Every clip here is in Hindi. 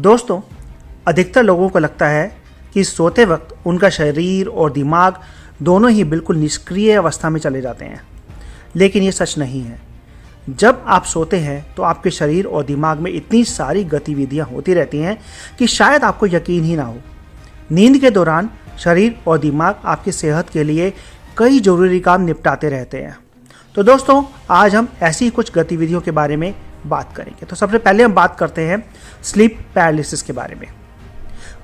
दोस्तों, अधिकतर लोगों को लगता है कि सोते वक्त उनका शरीर और दिमाग दोनों ही बिल्कुल निष्क्रिय अवस्था में चले जाते हैं, लेकिन ये सच नहीं है। जब आप सोते हैं तो आपके शरीर और दिमाग में इतनी सारी गतिविधियां होती रहती हैं कि शायद आपको यकीन ही ना हो। नींद के दौरान शरीर और दिमाग आपकी सेहत के लिए कई जरूरी काम निपटाते रहते हैं। तो दोस्तों, आज हम ऐसी ही कुछ गतिविधियों के बारे में बात करेंगे। तो सबसे पहले हम बात करते हैं स्लीप पैरालिसिस के बारे में।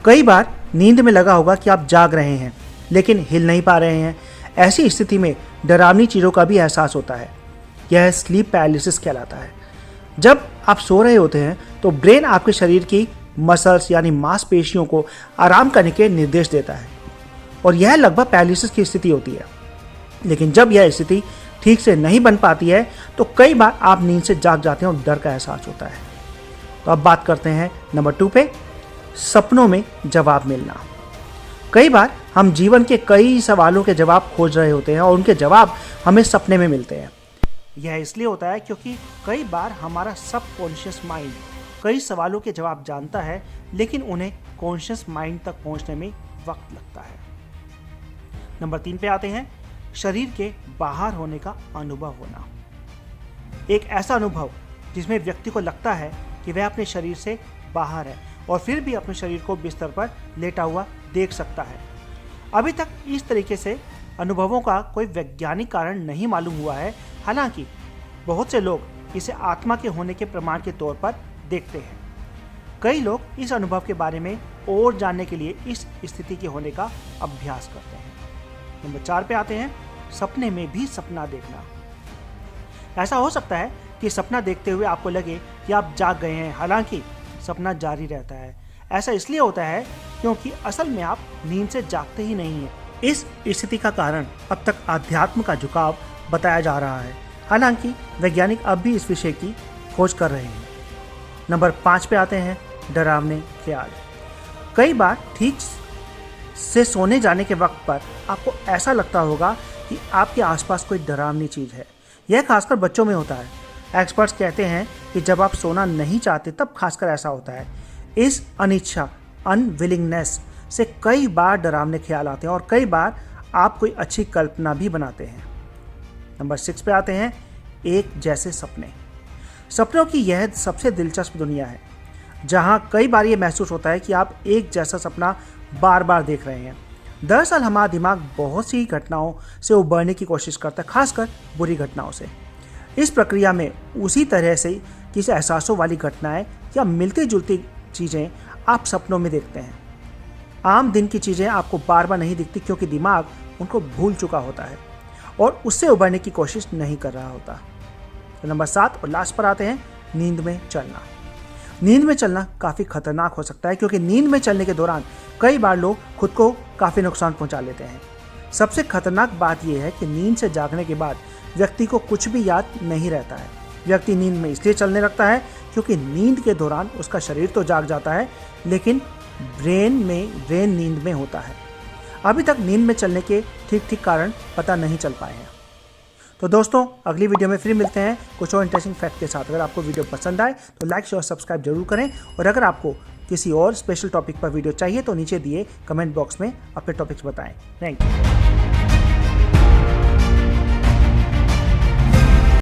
कई बार नींद में लगा होगा कि आप जाग रहे हैं लेकिन हिल नहीं पा रहे हैं। ऐसी स्थिति में डरावनी चीज़ों का भी एहसास होता है। यह स्लीप पैरालिसिस कहलाता है। जब आप सो रहे होते हैं तो ब्रेन आपके शरीर की मसल्स यानी मांसपेशियों को आराम करने के निर्देश देता है और यह लगभग पैरालिसिस की स्थिति होती है। लेकिन जब यह स्थिति ठीक से नहीं बन पाती है तो कई बार आप नींद से जाग जाते हैं और डर का एहसास होता है। तो अब बात करते हैं नंबर 2 पे, सपनों में जवाब मिलना। कई बार हम जीवन के कई सवालों के जवाब खोज रहे होते हैं और उनके जवाब हमें सपने में मिलते हैं। यह इसलिए होता है क्योंकि कई बार हमारा सबकॉन्शियस माइंड कई सवालों के जवाब जानता है, लेकिन उन्हें कॉन्शियस माइंड तक पहुंचने में वक्त लगता है। नंबर 3 पे आते हैं, शरीर के बाहर होने का अनुभव होना। एक ऐसा अनुभव जिसमें व्यक्ति को लगता है कि वह अपने शरीर से बाहर है और फिर भी अपने शरीर को बिस्तर पर लेटा हुआ देख सकता है। अभी तक इस तरीके से अनुभवों का कोई वैज्ञानिक कारण नहीं मालूम हुआ है। हालांकि बहुत से लोग इसे आत्मा के होने के प्रमाण के तौर पर देखते हैं। कई लोग इस अनुभव के बारे में और जानने के लिए इस स्थिति के होने का अभ्यास करते हैं। नंबर 4 पे आते हैं, सपने में भी सपना देखना। ऐसा हो सकता है कि सपना देखते हुए आपको लगे कि आप जाग गए हैं, हालांकि सपना जारी रहता है। ऐसा इसलिए होता है क्योंकि असल में आप नींद से जागते ही नहीं हैं। इस स्थिति का कारण अब तक अध्यात्म का झुकाव बताया जा रहा है, हालांकि वैज्ञानिक अब भी इस विषय की खोज कर रहे हैं। नंबर 5 पे आते हैं, डरावने ख्याल। कई बार ठीक से सोने जाने के वक्त पर आपको ऐसा लगता होगा कि आपके आसपास कोई डरावनी चीज़ है। यह खासकर बच्चों में होता है। एक्सपर्ट्स कहते हैं कि जब आप सोना नहीं चाहते तब खासकर ऐसा होता है। इस अनिच्छा अनविलिंगनेस से कई बार डरावने ख्याल आते हैं और कई बार आप कोई अच्छी कल्पना भी बनाते हैं। नंबर 6 पे आते हैं, एक जैसे सपने। सपनों की यह सबसे दिलचस्प दुनिया है जहां कई बार ये महसूस होता है कि आप एक जैसा सपना बार बार देख रहे हैं। दरअसल हमारा दिमाग बहुत सी घटनाओं से उबरने की कोशिश करता है, खासकर बुरी घटनाओं से। इस प्रक्रिया में उसी तरह से किसी एहसासों वाली घटनाएं या मिलती जुलती चीज़ें आप सपनों में देखते हैं। आम दिन की चीज़ें आपको बार बार नहीं दिखती क्योंकि दिमाग उनको भूल चुका होता है और उससे उबरने की कोशिश नहीं कर रहा होता। तो नंबर 7 और लास्ट पर आते हैं, नींद में चलना। नींद में चलना काफ़ी खतरनाक हो सकता है क्योंकि नींद में चलने के दौरान कई बार लोग खुद को काफ़ी नुकसान पहुंचा लेते हैं। सबसे खतरनाक बात यह है कि नींद से जागने के बाद व्यक्ति को कुछ भी याद नहीं रहता है। व्यक्ति नींद में इसलिए चलने लगता है क्योंकि नींद के दौरान उसका शरीर तो जाग जाता है, लेकिन ब्रेन नींद में होता है। अभी तक नींद में चलने के ठीक कारण पता नहीं चल पाए हैं। तो दोस्तों, अगली वीडियो में फिर मिलते हैं कुछ और इंटरेस्टिंग फैक्ट के साथ। अगर आपको वीडियो पसंद आए तो लाइक शेयर सब्सक्राइब जरूर करें और अगर आपको किसी और स्पेशल टॉपिक पर वीडियो चाहिए तो नीचे दिए कमेंट बॉक्स में अपने टॉपिक्स बताएं। Thank you.